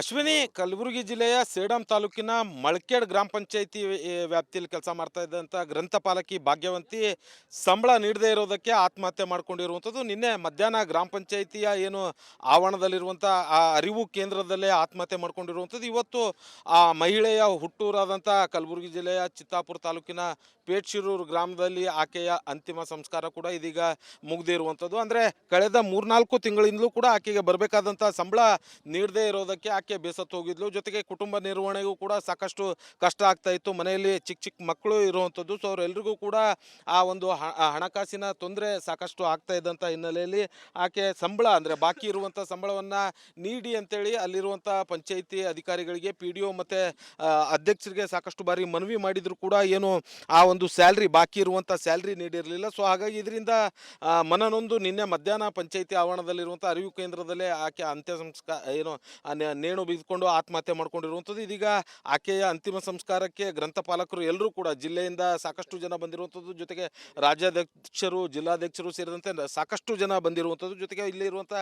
ಅಶ್ವಿನಿ ಕಲಬುರಗಿ ಜಿಲ್ಲೆಯ ಸೇಡಂ ತಾಲೂಕಿನ ಮಳಕೇಡ್ ಗ್ರಾಮ ಪಂಚಾಯಿತಿ ವ್ಯಾಪ್ತಿಯಲ್ಲಿ ಕೆಲಸ ಮಾಡ್ತಾ ಇದ್ದಂಥ ಗ್ರಂಥಪಾಲಕಿ ಭಾಗ್ಯವಂತಿ ಸಂಬಳ ನೀಡದೇ ಇರೋದಕ್ಕೆ ಆತ್ಮಹತ್ಯೆ ಮಾಡ್ಕೊಂಡಿರುವಂಥದ್ದು. ನಿನ್ನೆ ಮಧ್ಯಾಹ್ನ ಗ್ರಾಮ ಪಂಚಾಯಿತಿಯ ಏನು ಆವರಣದಲ್ಲಿರುವಂಥ ಆ ಅರಿವು ಕೇಂದ್ರದಲ್ಲೇ ಆತ್ಮಹತ್ಯೆ ಮಾಡ್ಕೊಂಡಿರುವಂಥದ್ದು. ಇವತ್ತು ಆ ಮಹಿಳೆಯ ಹುಟ್ಟೂರಾದಂಥ ಕಲಬುರಗಿ ಜಿಲ್ಲೆಯ ಚಿತ್ತಾಪುರ ತಾಲೂಕಿನ ಪೇಟ್ಶಿರೂರು ಗ್ರಾಮದಲ್ಲಿ ಆಕೆಯ ಅಂತಿಮ ಸಂಸ್ಕಾರ ಕೂಡ ಇದೀಗ ಮುಗ್ದಿರುವಂಥದ್ದು. ಅಂದರೆ ಕಳೆದ 3-4 ತಿಂಗಳಿಂದಲೂ ಕೂಡ ಆಕೆಗೆ ಬರಬೇಕಾದಂಥ ಸಂಬಳ ನೀಡದೇ ಇರೋದಕ್ಕೆ ಆಕೆ ಬೇಸತ್ತು ಹೋಗಿದ್ಲು. ಜೊತೆಗೆ ಕುಟುಂಬ ನಿರ್ವಹಣೆಗೂ ಕೂಡ ಸಾಕಷ್ಟು ಕಷ್ಟ ಆಗ್ತಾ ಇತ್ತು. ಮನೆಯಲ್ಲಿ ಚಿಕ್ಕ ಚಿಕ್ಕ ಮಕ್ಕಳು ಇರುವಂಥದ್ದು. ಸೊ ಅವರೆಲ್ಲರಿಗೂ ಕೂಡ ಆ ಒಂದು ಹಣಕಾಸಿನ ತೊಂದರೆ ಸಾಕಷ್ಟು ಆಗ್ತಾ ಇದ್ದಂಥ ಹಿನ್ನೆಲೆಯಲ್ಲಿ ಆಕೆ ಸಂಬಳ ಅಂದರೆ ಬಾಕಿ ಇರುವಂಥ ಸಂಬಳವನ್ನು ನೀಡಿ ಅಂತೇಳಿ ಅಲ್ಲಿರುವಂಥ ಪಂಚಾಯಿತಿ ಅಧಿಕಾರಿಗಳಿಗೆ, ಪಿ ಡಿ ಒ ಮತ್ತು ಅಧ್ಯಕ್ಷರಿಗೆ ಸಾಕಷ್ಟು ಬಾರಿ ಮನವಿ ಮಾಡಿದ್ರು ಕೂಡ ಏನು ಆ ಒಂದು ಸ್ಯಾಲ್ರಿ ಬಾಕಿ ಇರುವಂಥ ಸ್ಯಾಲ್ರಿ ನೀಡಿರಲಿಲ್ಲ. ಸೊ ಹಾಗಾಗಿ ಇದರಿಂದ ಮನನೊಂದು ನಿನ್ನೆ ಮಧ್ಯಾಹ್ನ ಪಂಚಾಯಿತಿ ಆವರಣದಲ್ಲಿರುವಂಥ ಅರಿವು ಕೇಂದ್ರದಲ್ಲೇ ಆಕೆ ಅಂತ್ಯ ಸಂಸ್ಕಾರ ಏನು ನೇಣು ಬಿದ್ದುಕೊಂಡು ಆತ್ಮಹತ್ಯೆ ಮಾಡ್ಕೊಂಡಿರುವಂಥದ್ದು. ಇದೀಗ ಆಕೆಯ ಅಂತಿಮ ಸಂಸ್ಕಾರಕ್ಕೆ ಗ್ರಂಥಪಾಲಕರು ಎಲ್ಲರೂ ಕೂಡ ಜಿಲ್ಲೆಯಿಂದ ಸಾಕಷ್ಟು ಜನ ಬಂದಿರುವಂಥದ್ದು. ಜೊತೆಗೆ ರಾಜ್ಯಾಧ್ಯಕ್ಷರು, ಜಿಲ್ಲಾಧ್ಯಕ್ಷರು ಸೇರಿದಂತೆ ಸಾಕಷ್ಟು ಜನ ಬಂದಿರುವಂಥದ್ದು. ಜೊತೆಗೆ ಇಲ್ಲಿ ಇರುವಂಥ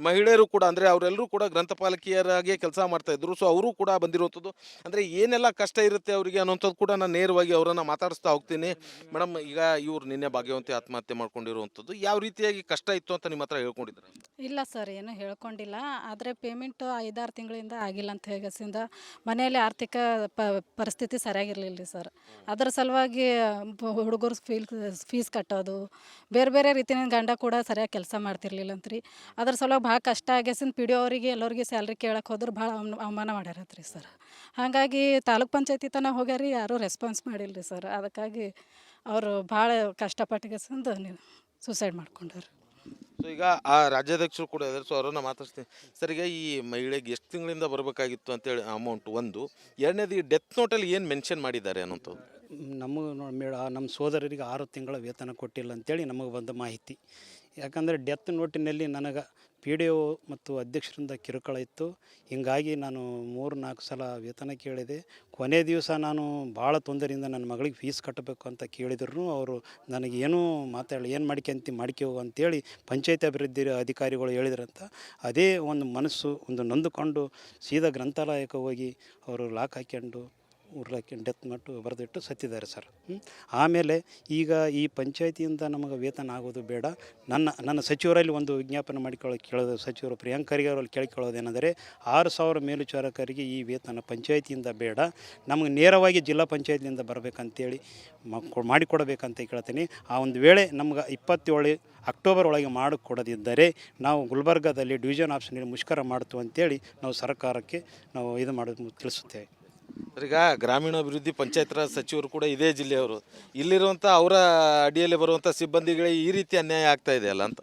ಮಹಿಳೆಯರು ಕೂಡ ಅಂದರೆ ಅವರೆಲ್ಲರೂ ಕೂಡ ಗ್ರಂಥಪಾಲಕಿಯರಾಗಿ ಕೆಲಸ ಮಾಡ್ತಾ ಇದ್ರು. ಸೊ ಅವರು ಕೂಡ ಬಂದಿರುವಂಥದ್ದು. ಅಂದರೆ ಏನೆಲ್ಲ ಕಷ್ಟ ಇರುತ್ತೆ ಅವರಿಗೆ ಅನ್ನೋಂಥದ್ದು ಕೂಡ ನಾನು ನೇರವಾಗಿ ಅವರನ್ನು ಮಾತಾಡಿಸ್ತಾ ಹೋಗ್ತೀನಿ. ಮೇಡಮ್, ಈಗ ಇವ್ರು ನಿನ್ನೆ ಭಾಗ್ಯವಂತಿ ಆತ್ಮಹತ್ಯೆ ಮಾಡ್ಕೊಂಡಿರುವಂಥದ್ದು ಯಾವ ರೀತಿಯಾಗಿ ಕಷ್ಟ ಇತ್ತು ಅಂತ ನಿಮ್ಮ ಹತ್ರ ಹೇಳ್ಕೊಂಡಿದ್ದಾರೆ? ಇಲ್ಲ ಸರ್, ಏನು ಹೇಳ್ಕೊಂಡಿಲ್ಲ. ಆದರೆ ಪೇಮೆಂಟು 5-6 ತಿಂಗಳಿಂದ ಆಗಿಲ್ಲ ಅಂತ ಹೇಗಸಿಂದ ಮನೆಯಲ್ಲಿ ಆರ್ಥಿಕ ಪರಿಸ್ಥಿತಿ ಸರಿಯಾಗಿರಲಿಲ್ಲ ರೀ ಸರ್. ಅದರ ಸಲುವಾಗಿ ಹುಡುಗರು ಫೀಸ್ ಕಟ್ಟೋದು, ಬೇರೆ ಬೇರೆ ರೀತಿಯ ಗಂಡ ಕೂಡ ಸರಿಯಾಗಿ ಕೆಲಸ ಮಾಡ್ತಿರ್ಲಿಲ್ಲ ಅಂತ್ರಿ. ಅದ್ರ ಸಲುವಾಗಿ ಭಾಳ ಕಷ್ಟ ಆಗ್ಯಾಸಿಂದ ಪಿ ಡಿ ಒ ಅವರಿಗೆ ಎಲ್ಲರಿಗೆ ಸ್ಯಾಲ್ರಿ ಕೇಳಕ್ಕೆ ಹೋದ್ರೆ ಭಾಳ ಅವಮಾನ ಮಾಡ್ಯಾರತ್ರಿ ಸರ್. ಹಾಗಾಗಿ ತಾಲೂಕ್ ಪಂಚಾಯತಿ ತನಕ ಹೋಗ್ಯಾರಿ, ಯಾರೂ ರೆಸ್ಪಾನ್ಸ್ ಮಾಡಿಲ್ಲ ರೀ ಸರ್. ಅದಕ್ಕಾಗಿ ಅವರು ಭಾಳ ಕಷ್ಟಪಟ್ಟಿಗೆಸಿಂದ ನೀವು ಸೂಸೈಡ್ ಮಾಡ್ಕೊಂಡಾರೆ. ಸೊ ಈಗ ಆ ರಾಜ್ಯಾಧ್ಯಕ್ಷರು ಕೂಡ ಇದ್ದಾರೆ. ಸೊ ಅವರನ್ನು ಮಾತಾಡ್ತೀನಿ. ಸರ್, ಈಗ ಈ ಮಹಿಳೆಗೆ ಎಷ್ಟು ತಿಂಗಳಿಂದ ಬರಬೇಕಾಗಿತ್ತು ಅಂತೇಳಿ ಅಮೌಂಟ್ ಒಂದು, ಎರಡನೇದು ಈ ಡೆತ್ ನೋಟಲ್ಲಿ ಏನು ಮೆನ್ಷನ್ ಮಾಡಿದ್ದಾರೆ ಅನ್ನೋಂಥದ್ದು? ನಮಗೆ ನಮ್ಮ ಸೋದರರಿಗೆ 6 ತಿಂಗಳ ವೇತನ ಕೊಟ್ಟಿಲ್ಲ ಅಂತೇಳಿ ನಮಗೆ ಬಂದ ಮಾಹಿತಿ. ಯಾಕಂದರೆ ಡೆತ್ ನೋಟಿನಲ್ಲಿ ನನಗೆ ಪಿ ಡಿ ಒ ಮತ್ತು ಅಧ್ಯಕ್ಷರಿಂದ ಕಿರುಕುಳ ಇತ್ತು. ಹೀಗಾಗಿ ನಾನು 3-4 ಸಲ ವೇತನ ಕೇಳಿದೆ. ಕೊನೆ ದಿವಸ ನಾನು ಭಾಳ ತೊಂದರೆಯಿಂದ ನನ್ನ ಮಗಳಿಗೆ ಫೀಸ್ ಕಟ್ಟಬೇಕು ಅಂತ ಕೇಳಿದ್ರು ಅವರು ನನಗೇನೂ ಏನು ಮಾಡ್ಕೊ ಅಂತೇಳಿ ಪಂಚಾಯತ್ ಅಭಿವೃದ್ಧಿ ಅಧಿಕಾರಿಗಳು ಹೇಳಿದ್ರಂತ. ಅದೇ ಒಂದು ಮನಸ್ಸು ಒಂದು ನೊಂದುಕೊಂಡು ಸೀದಾ ಗ್ರಂಥಾಲಯಕ್ಕೆ ಹೋಗಿ ಅವರು ಲಾಕ್ ಹಾಕ್ಕೊಂಡು ಡೆತ್ ಮಟ್ಟು ಬರೆದಿಟ್ಟು ಸತ್ತಿದ್ದಾರೆ ಸರ್. ಆಮೇಲೆ ಈಗ ಈ ಪಂಚಾಯತಿಯಿಂದ ನಮಗೆ ವೇತನ ಆಗೋದು ಬೇಡ. ನನ್ನ ಸಚಿವರಲ್ಲಿ ಒಂದು ವಿಜ್ಞಾಪನೆ ಕೇಳೋದು, ಸಚಿವರು ಪ್ರಿಯಾಂಕರಿಗೆ ಅವರಲ್ಲಿ ಕೇಳಿಕೊಳ್ಳೋದೇನೆಂದರೆ 6,000 ಮೇಲ್ವಿಚಾರಕರಿಗೆ ಈ ವೇತನ ಪಂಚಾಯತಿಯಿಂದ ಬೇಡ, ನಮಗೆ ನೇರವಾಗಿ ಜಿಲ್ಲಾ ಪಂಚಾಯತಿಯಿಂದ ಬರಬೇಕಂತೇಳಿ ಮಾಡಿಕೊಡಬೇಕಂತ ಕೇಳ್ತೀನಿ. ಆ ಒಂದು ವೇಳೆ ನಮ್ಗೆ 27 ಅಕ್ಟೋಬರ್ ಒಳಗೆ ಮಾಡಿಕೊಡದಿದ್ದರೆ ನಾವು ಗುಲ್ಬರ್ಗಾದಲ್ಲಿ ಡಿವಿಷನ್ ಆಫೀಸ್ನಲ್ಲಿ ಮುಷ್ಕರ ಮಾಡ್ತೀವಿ ಅಂತೇಳಿ ನಾವು ಸರ್ಕಾರಕ್ಕೆ ನಾವು ಇದು ಮಾಡೋದು ತಿಳಿಸುತ್ತೇವೆ. ಈಗ ಗ್ರಾಮೀಣಾಭಿವೃದ್ಧಿ ಪಂಚಾಯತ್ ರಾಜ್ ಸಚಿವರು ಕೂಡ ಇದೇ ಜಿಲ್ಲೆಯವರು. ಇಲ್ಲಿರುವಂಥ ಅವರ ಅಡಿಯಲ್ಲಿ ಬರುವಂಥ ಸಿಬ್ಬಂದಿಗಳಿಗೆ ಈ ರೀತಿ ಅನ್ಯಾಯ ಆಗ್ತಾ ಇದೆಯಲ್ಲ ಅಂತ.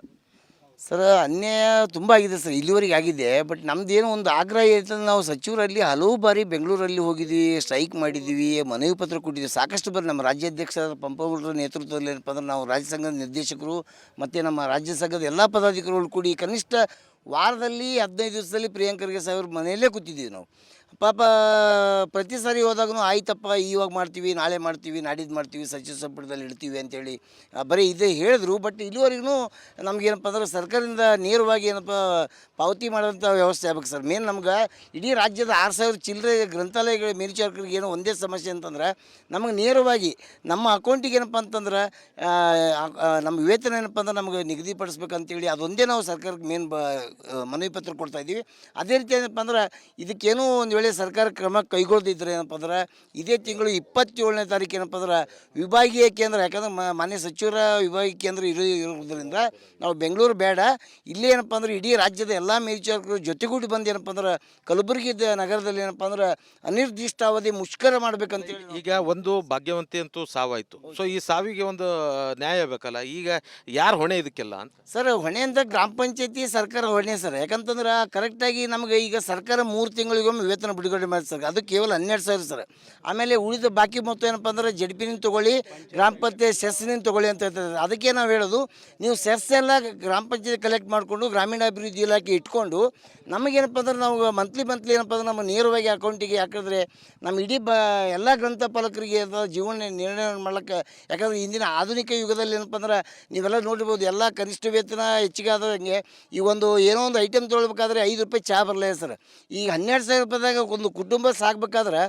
ಸರ್, ಅನ್ಯಾಯ ತುಂಬ ಆಗಿದೆ ಸರ್, ಇಲ್ಲಿವರೆಗೆ ಆಗಿದೆ. ಬಟ್ ನಮ್ಮದೇನೋ ಒಂದು ಆಗ್ರಹ ಇರ್ತದೆ. ನಾವು ಸಚಿವರಲ್ಲಿ ಹಲವು ಬಾರಿ ಬೆಂಗಳೂರಲ್ಲಿ ಹೋಗಿದ್ವಿ, ಸ್ಟ್ರೈಕ್ ಮಾಡಿದ್ದೀವಿ, ಮನವಿ ಪತ್ರ ಕೊಟ್ಟಿದ್ದೀವಿ ಸಾಕಷ್ಟು ಬಾರಿ. ನಮ್ಮ ರಾಜ್ಯಾಧ್ಯಕ್ಷ ಪಂಪಗೌಡರ ನೇತೃತ್ವದಲ್ಲಿ ಏನಪ್ಪ ಅಂದ್ರೆ ನಾವು ರಾಜ್ಯ ಸಂಘದ ನಿರ್ದೇಶಕರು ಮತ್ತು ನಮ್ಮ ರಾಜ್ಯ ಸಂಘದ ಎಲ್ಲ ಪದಾಧಿಕಾರಿಗಳು ಕೂಡಿ ಕನಿಷ್ಠ ವಾರದಲ್ಲಿ 15 ದಿವಸದಲ್ಲಿ ಪ್ರಿಯಾಂಕರ್ಗೆ ಸಾಹೇಬ್ರ ಮನೆಯಲ್ಲೇ ಕೂತಿದ್ದೀವಿ ನಾವು. ಪಾಪ ಪ್ರತಿ ಸಾರಿ ಹೋದಾಗೂ ಆಯ್ತಪ್ಪ ಇವಾಗ ಮಾಡ್ತೀವಿ, ನಾಳೆ ಮಾಡ್ತೀವಿ, ನಾಡಿದ್ದು ಮಾಡ್ತೀವಿ, ಸಚಿವ ಸಂಪುಟದಲ್ಲಿ ಇಡ್ತೀವಿ ಅಂತೇಳಿ ಬರೀ ಇದೇ ಹೇಳಿದ್ರು. ಬಟ್ ಇಲ್ಲಿವರೆಗೂ ನಮಗೇನಪ್ಪ ಅಂದ್ರೆ ಸರ್ಕಾರದಿಂದ ನೇರವಾಗಿ ಏನಪ್ಪ ಪಾವತಿ ಮಾಡೋಂಥ ವ್ಯವಸ್ಥೆ ಆಗ್ಬೇಕು ಸರ್. ಮೇನ್ ನಮ್ಗೆ ಇಡೀ ರಾಜ್ಯದ 6,000 ಚಿಲ್ಲರೆ ಗ್ರಂಥಾಲಯಗಳ ಮೇಲ್ವಿಚಾರಕರಿಗೆ ಏನೋ ಒಂದೇ ಸಮಸ್ಯೆ ಅಂತಂದ್ರೆ ನಮಗೆ ನೇರವಾಗಿ ನಮ್ಮ ಅಕೌಂಟಿಗೆ ಏನಪ್ಪ ಅಂತಂದ್ರೆ ನಮ್ಮ ವೇತನ ಏನಪ್ಪ ಅಂದ್ರೆ ನಮಗೆ ನಿಗದಿಪಡಿಸ್ಬೇಕಂತೇಳಿ ಅದೊಂದೇ ನಾವು ಸರ್ಕಾರಕ್ಕೆ ಮೇನ್ ಮನವಿ ಪತ್ರ ಕೊಡ್ತಾಯಿದ್ದೀವಿ. ಅದೇ ರೀತಿ ಏನಪ್ಪ ಅಂದ್ರೆ ಇದಕ್ಕೇನೋ ಒಂದು ವೇಳೆ ಸರ್ಕಾರ ಕ್ರಮ ಕೈಗೊಳ್ದಿದ್ರೆ ಏನಪ್ಪ ಅಂದ್ರೆ ಇದೇ ತಿಂಗಳು 27ನೇ ತಾರೀಕು ಏನಪ್ಪ ಅಂದ್ರೆ ವಿಭಾಗೀಯ ಕೇಂದ್ರ, ಯಾಕಂದ್ರೆ ಮಾನ್ಯ ಸಚಿವರ ವಿಭಾಗೀಯ ಕೇಂದ್ರ ಇರೋದ್ರಿಂದ ನಾವು ಬೆಂಗಳೂರು ಬೇಡ, ಇಲ್ಲೇ ಏನಪ್ಪ ಅಂದ್ರೆ ಇಡೀ ರಾಜ್ಯದ ಎಲ್ಲ ಮೇಲ್ವಿಚಾರಕರು ಜೊತೆಗೂಡಿ ಬಂದು ಏನಪ್ಪ ಅಂದ್ರೆ ಕಲಬುರಗಿ ನಗರದಲ್ಲಿ ಏನಪ್ಪ ಅಂದ್ರೆ ಅನಿರ್ದಿಷ್ಟಾವಧಿ ಮುಷ್ಕರ ಮಾಡ್ಬೇಕಂತೇಳಿ. ಈಗ ಒಂದು ಭಾಗ್ಯವಂತಿ ಅಂತೂ ಸಾವಾಯಿತು. ಸೊ ಈ ಸಾವಿಗೆ ಒಂದು ನ್ಯಾಯ ಬೇಕಲ್ಲ, ಈಗ ಯಾರು ಹೊಣೆ ಇದಕ್ಕೆಲ್ಲ ಅಂತ? ಸರ್, ಹೊಣೆ ಅಂತ ಗ್ರಾಮ ಪಂಚಾಯತಿ ಸರ್ಕಾರ ಹೊಣೆ ಸರ್. ಯಾಕಂತಂದ್ರೆ ಕರೆಕ್ಟಾಗಿ ನಮಗೆ ಈಗ ಸರ್ಕಾರ 3 ತಿಂಗಳಿಗೊಮ್ಮೆ ವೇತನ ಬಿಡುಗಡೆ ಮಾಡಿ ಸರ್, ಅದು ಕೇವಲ 12,000 ಸರ್. ಆಮೇಲೆ ಉಳಿದ ಬಾಕಿ ಮೊತ್ತ ಏನಪ್ಪ ಅಂದ್ರೆ ಜಡ್ಪಿನಿಂದ ತೊಗೊಳ್ಳಿ, ಗ್ರಾಮ ಪಂಚಾಯತ್ ಸೆಸ್ನಿಂದ ತೊಗೊಳ್ಳಿ ಅಂತ ಹೇಳ್ತಾರೆ. ಅದಕ್ಕೆ ನಾವು ಹೇಳೋದು, ನೀವು ಸೆಸ್ ಎಲ್ಲ ಗ್ರಾಮ ಪಂಚಾಯತ್ ಕಲೆಕ್ಟ್ ಮಾಡಿಕೊಂಡು ಗ್ರಾಮೀಣಾಭಿವೃದ್ಧಿ ಇಲಾಖೆ ಇಟ್ಕೊಂಡು ನಮಗೇನಪ್ಪ ಅಂದ್ರೆ ನಾವು ಮಂತ್ಲಿ ಏನಪ್ಪ ಅಂದ್ರೆ ನಮ್ಮ ನೇರವಾಗಿ ಅಕೌಂಟಿಗೆ ಹಾಕಿದ್ರೆ ನಮ್ಮ ಇಡೀ ಎಲ್ಲ ಗ್ರಂಥಪಾಲಕರಿಗೆ ಜೀವನ ನಿರ್ಣಯ ಮಾಡ್ಲಿಕ್ಕೆ. ಯಾಕಂದರೆ ಇಂದಿನ ಆಧುನಿಕ ಯುಗದಲ್ಲಿ ಏನಪ್ಪ ಅಂದ್ರೆ ನೀವೆಲ್ಲ ನೋಡಿರ್ಬೋದು, ಎಲ್ಲ ಕನಿಷ್ಠ ವೇತನ ಹೆಚ್ಚಿಗೆ ಆದಂಗೆ ಈ ಒಂದು ಏನೋ ಒಂದು ಐಟಮ್ ತೊಗೊಳ್ಬೇಕಾದ್ರೆ 5 ರೂಪಾಯಿ ಚಹಾ ಬರಲ್ಲ ಸರ್. ಈಗ 12,000 ರೂಪಾಯಿದಾಗ ಒಂದು ಕುಟುಂಬ ಸಾಕ್ಬೇಕಾದ್ರೆ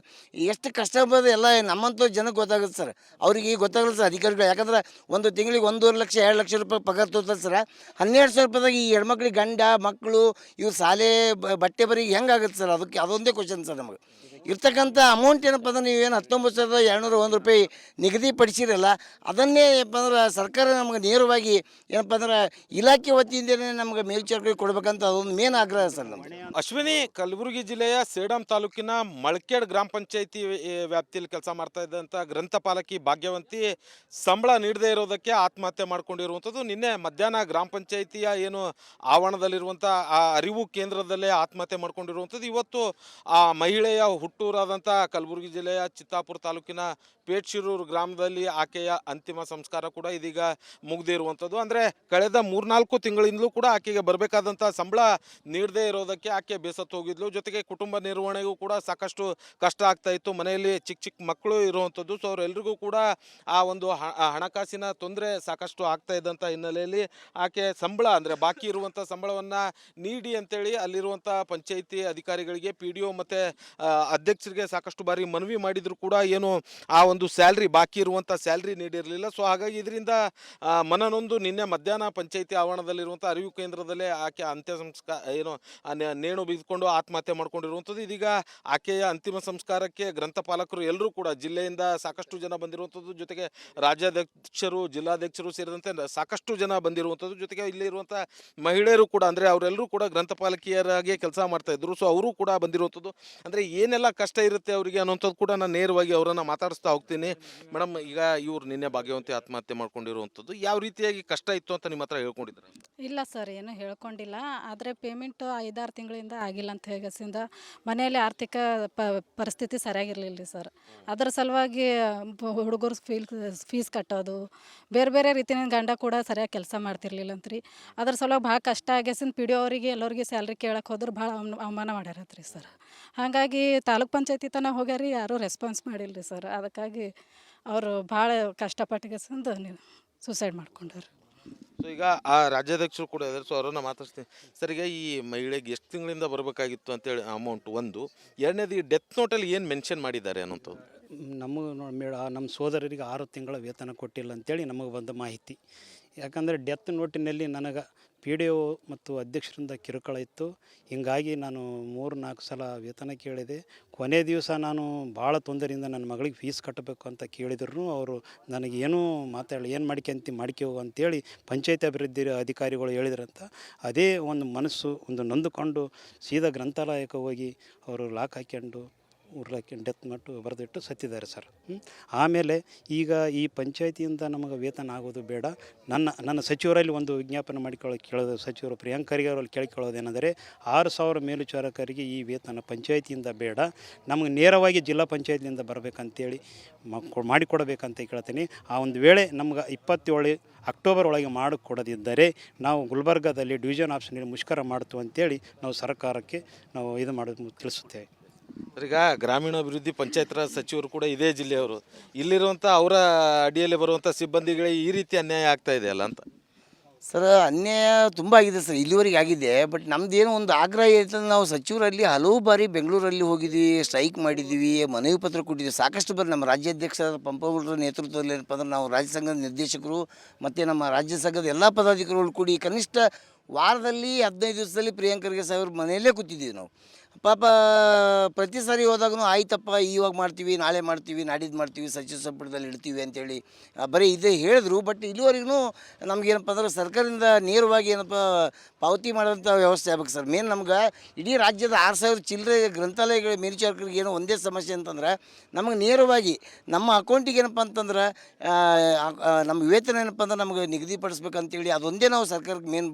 ಎಷ್ಟು ಕಷ್ಟ ಬರೋದು ಎಲ್ಲ ನಮ್ಮಂಥ ಜನಕ್ಕೆ ಗೊತ್ತಾಗುತ್ತೆ ಸರ್. ಅವ್ರಿಗೆ ಗೊತ್ತಾಗಲ್ಲ ಸರ್ ಅಧಿಕಾರಿಗಳು. ಯಾಕಂದ್ರೆ ಒಂದು ತಿಂಗಳಿಗೆ 1.5 ಲಕ್ಷ 2 ಲಕ್ಷ ರೂಪಾಯಿ ಪಗಾರ ತೊಗೊತಾರೆ ಸರ್. 12,000 ರೂಪಾಯಿದಾಗ ಈ ಹೆಣ್ಮಕ್ಳಿಗೆ ಗಂಡ ಮಕ್ಕಳು ಇವು ಶಾಲೆ ಬಟ್ಟೆ ಬರಿಗೆ ಹೆಂಗಾಗುತ್ತೆ ಸರ್? ಅದೊಂದೇ ಕ್ವಶನ್ ಸರ್ ನಮಗೆ. ಇರ್ತಕ್ಕಂಥ ಅಮೌಂಟ್ ಏನಪ್ಪ ಅಂದ್ರೆ ನೀವೇನು 19,201 ರೂಪಾಯಿ ನಿಗದಿಪಡಿಸಿರಲ್ಲ, ಅದನ್ನೇ ಏನಪ್ಪ ಅಂದ್ರೆ ಸರ್ಕಾರ ನಮಗೆ ನೇರವಾಗಿ ಏನಪ್ಪ ಅಂದ್ರೆ ಇಲಾಖೆ ವತಿಯಿಂದನೇ ನಮಗೆ ಮೇಲ್ವಿಚಾರಣೆ ಕೊಡ್ಬೇಕಂತ ಅದೊಂದು ಮೇನ್ ಆಗ್ರಹ ಸರ್ ನಮ್ಮದು. ಅಶ್ವಿನಿ, ಕಲಬುರಗಿ ಜಿಲ್ಲೆಯ ಸೇಡಂ ತಾಲೂಕಿನ ಮಳಕೇಡ್ ಗ್ರಾಮ ಪಂಚಾಯತಿ ವ್ಯಾಪ್ತಿಯಲ್ಲಿ ಕೆಲಸ ಮಾಡ್ತಾ ಇದ್ದಂಥ ಗ್ರಂಥಪಾಲಕಿ ಭಾಗ್ಯವಂತಿ ಸಂಬಳ ನೀಡದೇ ಇರೋದಕ್ಕೆ ಆತ್ಮಹತ್ಯೆ ಮಾಡ್ಕೊಂಡಿರುವಂಥದ್ದು. ನಿನ್ನೆ ಮಧ್ಯಾಹ್ನ ಗ್ರಾಮ ಪಂಚಾಯತಿಯ ಏನು ಆವರಣದಲ್ಲಿರುವಂಥ ಆ ಅರಿವು ಕೇಂದ್ರದಲ್ಲೇ ಆತ್ಮಹತ್ಯೆ ಮಾಡ್ಕೊಂಡಿರುವಂಥದ್ದು. ಇವತ್ತು ಆ ಮಹಿಳೆಯ ಹುಟ್ಟೂರಾದಂಥ ಕಲಬುರಗಿ ಜಿಲ್ಲೆಯ ಚಿತ್ತಾಪುರ ತಾಲೂಕಿನ ಪೇಟ್ಶಿರೂರು ಗ್ರಾಮದಲ್ಲಿ ಆಕೆಯ ಅಂತಿಮ ಸಂಸ್ಕಾರ ಕೂಡ ಇದೀಗ ಮುಗ್ದಿರುವಂಥದ್ದು. ಅಂದರೆ ಕಳೆದ 3-4 ತಿಂಗಳಿಂದಲೂ ಕೂಡ ಆಕೆಗೆ ಬರಬೇಕಾದಂಥ ಸಂಬಳ ನೀಡದೇ ಇರೋದಕ್ಕೆ ಆಕೆ ಬೇಸತ್ತು ಹೋಗಿದ್ಲು. ಜೊತೆಗೆ ಕುಟುಂಬ ನಿರ್ವಹಣೆಗೂ ಕೂಡ ಸಾಕಷ್ಟು ಕಷ್ಟ ಆಗ್ತಾ ಇತ್ತು. ಮನೆಯಲ್ಲಿ ಚಿಕ್ಕ ಚಿಕ್ಕ ಮಕ್ಕಳು ಇರುವಂಥದ್ದು. ಸೊ ಅವರೆಲ್ಲರಿಗೂ ಕೂಡ ಆ ಒಂದು ಹಣಕಾಸಿನ ತೊಂದರೆ ಸಾಕಷ್ಟು ಆಗ್ತಾ ಇದ್ದಂಥ ಹಿನ್ನೆಲೆಯಲ್ಲಿ ಆಕೆ ಸಂಬಳ ಅಂದರೆ ಬಾಕಿ ಇರುವಂಥ ಸಂಬಳವನ್ನು ನೀಡಿ ಅಂತೇಳಿ ಅಲ್ಲಿರುವಂಥ ಪಂಚಾಯಿತಿ ಅಧಿಕಾರಿಗಳಿಗೆ, PDO ಮತ್ತು ಅಧ್ಯಕ್ಷರಿಗೆ ಸಾಕಷ್ಟು ಬಾರಿ ಮನವಿ ಮಾಡಿದ್ರು ಕೂಡ ಏನು ಆ ಒಂದು ಸ್ಯಾಲ್ರಿ ಬಾಕಿ ಇರುವಂಥ ಸ್ಯಾಲ್ರಿ ನೀಡಿರಲಿಲ್ಲ. ಸೊ ಹಾಗಾಗಿ ಇದರಿಂದ ಮನನೊಂದು ನಿನ್ನೆ ಮಧ್ಯಾಹ್ನ ಪಂಚಾಯಿತಿ ಆವರಣದಲ್ಲಿರುವಂಥ ಅರಿವು ಕೇಂದ್ರದಲ್ಲೇ ಆಕೆ ಅಂತ್ಯ ಸಂಸ್ಕಾರ ಏನು ನೇಣು ಬಿದ್ದುಕೊಂಡು ಆತ್ಮಹತ್ಯೆ ಮಾಡ್ಕೊಂಡಿರುವಂಥದ್ದು. ಇದೀಗ ಆಕೆಯ ಅಂತಿಮ ಸಂಸ್ಕಾರಕ್ಕೆ ಗ್ರಂಥಪಾಲಕರು ಎಲ್ಲರೂ ಕೂಡ ಜಿಲ್ಲೆಯಿಂದ ಸಾಕಷ್ಟು ಜನ ಬಂದಿರುವಂಥದ್ದು, ಜೊತೆಗೆ ರಾಜ್ಯಾಧ್ಯಕ್ಷರು ಜಿಲ್ಲಾಧ್ಯಕ್ಷರು ಸೇರಿದಂತೆ ಸಾಕಷ್ಟು ಜನ ಬಂದಿರುವಂಥದ್ದು. ಜೊತೆಗೆ ಇಲ್ಲಿರುವಂಥ ಮಹಿಳೆಯರು ಕೂಡ ಅಂದರೆ ಅವರೆಲ್ಲರೂ ಕೂಡ ಗ್ರಂಥಪಾಲಕಿಯರಾಗಿ ಕೆಲಸ ಮಾಡ್ತಾ ಇದ್ರು. ಸೊ ಅವರು ಕೂಡ ಬಂದಿರುವಂಥದ್ದು. ಅಂದರೆ ಏನೆಲ್ಲ ಕಷ್ಟ ಇರುತ್ತೆ ಅವರಿಗೆ ಅನ್ನೋಂಥದ್ದು ಕೂಡ ನಾನು ನೇರವಾಗಿ ಅವರನ್ನು ಮಾತಾಡಿಸ್ತಾ ಹೋಗ್ತೀನಿ. ಮೇಡಮ್, ಈಗ ಇವ್ರು ನಿನ್ನೆ ಭಾಗ್ಯವಂತಿ ಆತ್ಮಹತ್ಯೆ ಮಾಡ್ಕೊಂಡಿರುವಂಥದ್ದು ಯಾವ ರೀತಿಯಾಗಿ ಕಷ್ಟ ಇತ್ತು ಅಂತ ನಿಮ್ಮ ಹತ್ರ ಹೇಳ್ಕೊಂಡಿದ್ದಾರೆ? ಇಲ್ಲ ಸರ್, ಏನು ಹೇಳ್ಕೊಂಡಿಲ್ಲ. ಆದರೆ ಪೇಮೆಂಟು 5-6 ತಿಂಗಳಿಂದ ಆಗಿಲ್ಲ ಅಂತ ಹೇಗಸಿಂದ ಮನೆಯಲ್ಲಿ ಆರ್ಥಿಕ ಪರಿಸ್ಥಿತಿ ಸರಿಯಾಗಿರಲಿಲ್ಲ ರೀ ಸರ್. ಅದರ ಸಲುವಾಗಿ ಹುಡುಗರು ಫೀಸ್ ಕಟ್ಟೋದು, ಬೇರೆ ಬೇರೆ ರೀತಿಯ ಗಂಡ ಕೂಡ ಸರಿಯಾಗಿ ಕೆಲಸ ಮಾಡ್ತಿರ್ಲಿಲ್ಲ ಅಂತ್ರಿ. ಅದ್ರ ಸಲುವಾಗಿ ಭಾಳ ಕಷ್ಟ ಆಗ್ಯಾಸಿಂದ PDO ಅವರಿಗೆ ಎಲ್ಲರಿಗೆ ಸ್ಯಾಲ್ರಿ ಕೇಳಕ್ಕೆ ಹೋದ್ರೆ ಭಾಳ ಅವಮಾನ ಮಾಡ್ಯಾರತ್ರಿ ಸರ್. ಹಾಗಾಗಿ ತಾಲೂಕ್ ಪಂಚಾಯತಿ ತನಕ ಹೋಗ್ಯಾರಿ, ಯಾರೂ ರೆಸ್ಪಾನ್ಸ್ ಮಾಡಿಲ್ಲ ರೀ ಸರ್. ಅದಕ್ಕಾಗಿ ಅವರು ಭಾಳ ಕಷ್ಟಪಟ್ಟಿಗೆಸಿಂದ ನೀವು ಸೂಸೈಡ್ ಮಾಡ್ಕೊಂಡಾರೆ. ಸೊ ಈಗ ಆ ರಾಜ್ಯಾಧ್ಯಕ್ಷರು ಕೂಡ ಇದ್ದಾರೆ. ಸೊ ಅವರನ್ನು ಮಾತಾಡ್ತೀನಿ. ಸರ್, ಈಗ ಈ ಮಹಿಳೆಗೆ ಎಷ್ಟು ತಿಂಗಳಿಂದ ಬರಬೇಕಾಗಿತ್ತು ಅಂತೇಳಿ ಅಮೌಂಟ್ ಒಂದು, ಎರಡನೇದು ಈ ಡೆತ್ ನೋಟಲ್ಲಿ ಏನು ಮೆನ್ಷನ್ ಮಾಡಿದ್ದಾರೆ ಅನ್ನೋಂಥದ್ದು? ನಮಗೆ ನಮ್ಮ ಸೋದರರಿಗೆ 6 ತಿಂಗಳ ವೇತನ ಕೊಟ್ಟಿಲ್ಲ ಅಂತೇಳಿ ನಮಗೆ ಬಂದ ಮಾಹಿತಿ. ಯಾಕಂದರೆ ಡೆತ್ ನೋಟಿನಲ್ಲಿ ನನಗೆ PDO ಮತ್ತು ಅಧ್ಯಕ್ಷರಿಂದ ಕಿರುಕುಳ ಇತ್ತು. ಹೀಗಾಗಿ ನಾನು 3-4 ಸಲ ವೇತನ ಕೇಳಿದೆ. ಕೊನೆ ದಿವಸ ನಾನು ಭಾಳ ತೊಂದರೆಯಿಂದ ನನ್ನ ಮಗಳಿಗೆ ಫೀಸ್ ಕಟ್ಟಬೇಕು ಅಂತ ಕೇಳಿದ್ರು ಅವರು ನನಗೇನೂ ಏನು ಮಾಡ್ಕೋ ಅಂತೇಳಿ ಪಂಚಾಯತ್ ಅಭಿವೃದ್ಧಿ ಅಧಿಕಾರಿಗಳು ಹೇಳಿದ್ರಂತ. ಅದೇ ಒಂದು ಮನಸ್ಸು ಒಂದು ನೊಂದುಕೊಂಡು ಸೀದಾ ಗ್ರಂಥಾಲಯಕ್ಕೆ ಹೋಗಿ ಅವರು ಲಾಕ್ ಹಾಕ್ಕೊಂಡು ಡೆತ್ ನೋಟು ಬರೆದಿಟ್ಟು ಸತ್ತಿದ್ದಾರೆ ಸರ್. ಆಮೇಲೆ ಈಗ ಈ ಪಂಚಾಯತಿಯಿಂದ ನಮಗೆ ವೇತನ ಆಗೋದು ಬೇಡ. ನನ್ನ ಸಚಿವರಲ್ಲಿ ಒಂದು ವಿಜ್ಞಾಪನೆ ಕೇಳೋದು, ಸಚಿವರು ಪ್ರಿಯಾಂಕ್ ಖರ್ಗೆ ಅವರಲ್ಲಿ ಕೇಳಿಕೊಳ್ಳೋದೇನೆಂದರೆ 6,000 ಮೇಲ್ವಿಚಾರಕರಿಗೆ ಈ ವೇತನ ಪಂಚಾಯತಿಯಿಂದ ಬೇಡ, ನಮಗೆ ನೇರವಾಗಿ ಜಿಲ್ಲಾ ಪಂಚಾಯತಿಯಿಂದ ಬರಬೇಕಂತೇಳಿ ಮಾಡಿಕೊಡಬೇಕಂತ ಕೇಳ್ತೀನಿ. ಆ ಒಂದು ವೇಳೆ ನಮ್ಗೆ 27 ಅಕ್ಟೋಬರ್ ಒಳಗೆ ಮಾಡಿಕೊಡದಿದ್ದರೆ ನಾವು ಗುಲ್ಬರ್ಗಾದಲ್ಲಿ ಡಿವಿಷನ್ ಆಫೀಸ್ನಲ್ಲಿ ಮುಷ್ಕರ ಮಾಡ್ತು ಅಂತೇಳಿ ನಾವು ಸರ್ಕಾರಕ್ಕೆ ನಾವು ಮಾಡೋದು ತಿಳಿಸುತ್ತೇವೆ. ಈಗ ಗ್ರಾಮೀಣಾಭಿವೃದ್ಧಿ ಪಂಚಾಯತ್ ರಾಜ್ ಸಚಿವರು ಕೂಡ ಇದೇ ಜಿಲ್ಲೆಯವರು. ಇಲ್ಲಿರುವಂಥ ಅವರ ಅಡಿಯಲ್ಲಿ ಬರುವಂಥ ಸಿಬ್ಬಂದಿಗಳಿಗೆ ಈ ರೀತಿ ಅನ್ಯಾಯ ಆಗ್ತಾ ಇದೆಯಲ್ಲ ಅಂತ. ಸರ್, ಅನ್ಯಾಯ ತುಂಬ ಆಗಿದೆ ಸರ್, ಇಲ್ಲಿವರೆಗೆ ಆಗಿದೆ. ಬಟ್ ನಮ್ಮದೇನೋ ಒಂದು ಆಗ್ರಹ ಇರ್ತದೆ. ನಾವು ಸಚಿವರಲ್ಲಿ ಹಲವು ಬಾರಿ ಬೆಂಗಳೂರಲ್ಲಿ ಹೋಗಿದ್ವಿ, ಸ್ಟ್ರೈಕ್ ಮಾಡಿದ್ದೀವಿ, ಮನವಿ ಪತ್ರ ಕೊಟ್ಟಿದ್ದೀವಿ ಸಾಕಷ್ಟು ಬಾರಿ. ನಮ್ಮ ರಾಜ್ಯಾಧ್ಯಕ್ಷರಾದ ಪಂಪಗೌಡರ ನೇತೃತ್ವದಲ್ಲಿ ಏನಪ್ಪ ಅಂದ್ರೆ ನಾವು ರಾಜ್ಯ ಸಂಘದ ನಿರ್ದೇಶಕರು ಮತ್ತು ನಮ್ಮ ರಾಜ್ಯ ಸಂಘದ ಎಲ್ಲ ಪದಾಧಿಕಾರಿಗಳು ಕೂಡಿ ಕನಿಷ್ಠ ವಾರದಲ್ಲಿ 15 ದಿವಸದಲ್ಲಿ ಪ್ರಿಯಾಂಕ್ ಖರ್ಗೆ ಸಾಹೇಬ್ರ ಮನೆಯಲ್ಲೇ ಕೂತಿದ್ದೀವಿ ನಾವು. ಪಾಪ ಪ್ರತಿ ಸಾರಿ ಹೋದಾಗೂ ಆಯ್ತಪ್ಪ ಇವಾಗ ಮಾಡ್ತೀವಿ, ನಾಳೆ ಮಾಡ್ತೀವಿ, ನಾಡಿದ್ದು ಮಾಡ್ತೀವಿ, ಸಚಿವ ಸಂಪುಟದಲ್ಲಿ ಇಡ್ತೀವಿ ಅಂತೇಳಿ ಬರೀ ಇದೇ ಹೇಳಿದ್ರು. ಬಟ್ ಇಲ್ಲಿವರೆಗೂ ನಮಗೇನಪ್ಪ ಅಂದ್ರೆ ಸರ್ಕಾರದಿಂದ ನೇರವಾಗಿ ಏನಪ್ಪ ಪಾವತಿ ಮಾಡೋಂಥ ವ್ಯವಸ್ಥೆ ಆಗ್ಬೇಕು ಸರ್. ಮೇನ್ ನಮ್ಗೆ ಇಡೀ ರಾಜ್ಯದ 6,000 ಚಿಲ್ಲರೆ ಗ್ರಂಥಾಲಯಗಳ ಮೇಲ್ವಿಚಾರಕರಿಗೆ ಏನೋ ಒಂದೇ ಸಮಸ್ಯೆ ಅಂತಂದ್ರೆ ನಮಗೆ ನೇರವಾಗಿ ನಮ್ಮ ಅಕೌಂಟಿಗೆ ಏನಪ್ಪ ಅಂತಂದ್ರೆ ನಮ್ಮ ವೇತನ ಏನಪ್ಪ ಅಂದ್ರೆ ನಮಗೆ ನಿಗದಿಪಡಿಸ್ಬೇಕಂತೇಳಿ ಅದೊಂದೇ ನಾವು ಸರ್ಕಾರಕ್ಕೆ ಮೇನ್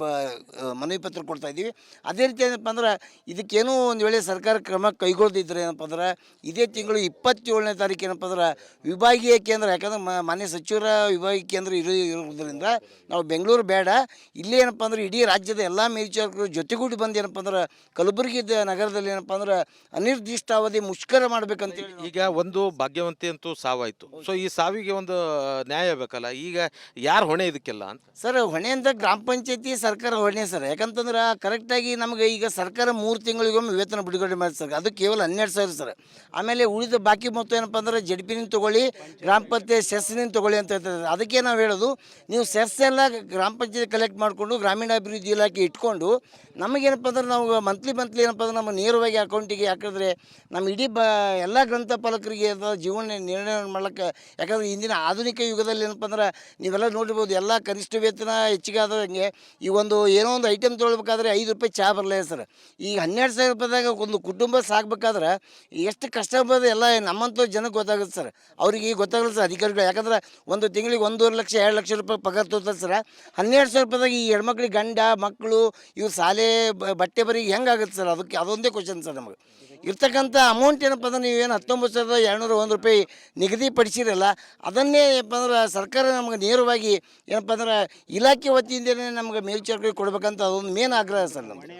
ಮನವಿ ಪತ್ರ ಕೊಡ್ತಾಯಿದ್ದೀವಿ. ಅದೇ ರೀತಿ ಏನಪ್ಪ ಅಂದ್ರೆ ಇದಕ್ಕೇನೋ ಒಂದು ವೇಳೆ ಸರ್ಕಾರ ಕ್ರಮ ಕೈಗೊಳ್ದಿದ್ರೆ ಏನಪ್ಪ ಅಂದ್ರೆ ಇದೇ ತಿಂಗಳು 27ನೇ ತಾರೀಕು ಏನಪ್ಪ ಅಂದ್ರೆ ವಿಭಾಗೀಯ ಕೇಂದ್ರ, ಯಾಕಂದ್ರೆ ಮಾನ್ಯ ಸಚಿವರ ವಿಭಾಗೀಯ ಕೇಂದ್ರ ಇರೋದ್ರಿಂದ ನಾವು ಬೆಂಗಳೂರು ಬೇಡ, ಇಲ್ಲೇ ಏನಪ್ಪ ಅಂದ್ರೆ ಇಡೀ ರಾಜ್ಯದ ಎಲ್ಲ ಮೇಲ್ವಿಚಾರಕರು ಜೊತೆಗೂಡಿ ಬಂದು ಏನಪ್ಪ ಅಂದ್ರೆ ಕಲಬುರಗಿ ನಗರದಲ್ಲಿ ಏನಪ್ಪ ಅಂದ್ರೆ ಅನಿರ್ದಿಷ್ಟಾವಧಿ ಮುಷ್ಕರ ಮಾಡ್ಬೇಕಂತೇಳಿ. ಈಗ ಒಂದು ಭಾಗ್ಯವಂತಿ ಅಂತೂ ಸಾವಾಯ್ತು. ಸೊ ಈ ಸಾವಿಗೆ ಒಂದು ನ್ಯಾಯ ಬೇಕಲ್ಲ, ಈಗ ಯಾರು ಹೊಣೆ ಇದಕ್ಕೆಲ್ಲ ಅಂತ? ಸರ್ ಹೊಣೆ ಅಂತ ಗ್ರಾಮ ಪಂಚಾಯತಿ ಸರ್ಕಾರ ಹೊಣೆ ಸರ್. ಯಾಕಂತಂದ್ರೆ ಕರೆಕ್ಟಾಗಿ ನಮಗೆ ಈಗ ಸರ್ಕಾರ 3 ತಿಂಗಳಿಗೊಮ್ಮೆ ವೇತನ ಬಿಡುಗಡೆ ಮಾಡಿ ಸರ್, ಅದು ಕೇವಲ 12,000 ಸರ್. ಆಮೇಲೆ ಉಳಿದ ಬಾಕಿ ಮೊತ್ತ ಏನಪ್ಪ ಅಂದ್ರೆ ಜಡ್ಪಿನಿಂದ ತೊಗೊಳ್ಳಿ, ಗ್ರಾಮ ಪಂಚಾಯತ್ ಸೆಸ್ನಿಂದ ತೊಗೊಳ್ಳಿ ಅಂತ ಹೇಳ್ತಾರೆ. ಅದಕ್ಕೆ ನಾವು ಹೇಳೋದು, ನೀವು ಸೆಸ್ ಎಲ್ಲ ಗ್ರಾಮ ಪಂಚಾಯತ್ ಕಲೆಕ್ಟ್ ಮಾಡಿಕೊಂಡು ಗ್ರಾಮೀಣಾಭಿವೃದ್ಧಿ ಇಲಾಖೆ ಇಟ್ಕೊಂಡು ನಮಗೇನಪ್ಪ ಅಂದ್ರೆ ನಾವು ಮಂತ್ಲಿ ಏನಪ್ಪ ಅಂದ್ರೆ ನಮ್ಮ ನೇರವಾಗಿ ಅಕೌಂಟಿಗೆ ಹಾಕಿದ್ರೆ ನಮ್ಮ ಇಡೀ ಎಲ್ಲ ಗ್ರಂಥಪಾಲಕರಿಗೆ ಜೀವನ ನಿರ್ಣಯ ಮಾಡ್ಲಿಕ್ಕೆ. ಯಾಕಂದ್ರೆ ಇಂದಿನ ಆಧುನಿಕ ಯುಗದಲ್ಲಿ ಏನಪ್ಪ ಅಂದ್ರೆ ನೀವೆಲ್ಲ ನೋಡಿರ್ಬೋದು, ಎಲ್ಲ ಕನಿಷ್ಠ ವೇತನ ಹೆಚ್ಚಿಗೆ ಆದಂಗೆ ಈ ಒಂದು ಏನೋ ಒಂದು ಐಟಮ್ ತೊಗೊಳ್ಬೇಕಾದ್ರೆ 5 ರೂಪಾಯಿ ಚಹಾ ಬರಲ್ಲ ಸರ್. ಈಗ 12,000 ರೂಪಾಯಿದಾಗ ಒಂದು ಕುಟುಂಬ ಸಾಕ್ಬೇಕಾದ್ರೆ ಎಷ್ಟು ಕಷ್ಟ ಬರೋದು ಎಲ್ಲ ನಮ್ಮಂಥ ಜನಕ್ಕೆ ಗೊತ್ತಾಗುತ್ತೆ ಸರ್. ಅವ್ರಿಗೆ ಗೊತ್ತಾಗಲ್ಲ ಸರ್ ಅಧಿಕಾರಿಗಳು. ಯಾಕಂದ್ರೆ ಒಂದು ತಿಂಗಳಿಗೆ 1.5 ಲಕ್ಷ 2 ಲಕ್ಷ ರೂಪಾಯಿ ಪಗಾರ ತೊಗೊತಾರೆ ಸರ್. 12,000 ರೂಪಾಯಿದಾಗ ಈ ಹೆಣ್ಮಕ್ಳಿಗೆ ಗಂಡ ಮಕ್ಕಳು ಇವ್ರು ಶಾಲೆ ಬಟ್ಟೆ ಬರಿಗೆ ಹೆಂಗಾಗುತ್ತೆ ಸರ್? ಅದೊಂದೇ ಕ್ವಶನ್ ಸರ್ ನಮಗೆ ಇರ್ತಕ್ಕಂಥ ಅಮೌಂಟ್ ಏನಪ್ಪ ಅಂದ್ರೆ ನೀವೇನು 19,201 ರೂಪಾಯಿ ನಿಗದಿಪಡಿಸಿರಲ್ಲ, ಅದನ್ನೇ ಏನಪ್ಪ ಅಂದ್ರೆ ಸರ್ಕಾರ ನಮಗೆ ನೇರವಾಗಿ ಏನಪ್ಪ ಅಂದ್ರೆ ಇಲಾಖೆ ವತಿಯಿಂದಲೇ ನಮ್ಗೆ ಮೇಲ್ವಿಚಾರಕರಿಗೆ ಕೊಡ್ಬೇಕಂತ ಅದೊಂದು ಮೇನ್ ಆಗ್ರಹ ಸರ್ ನಮ್ಗೆ.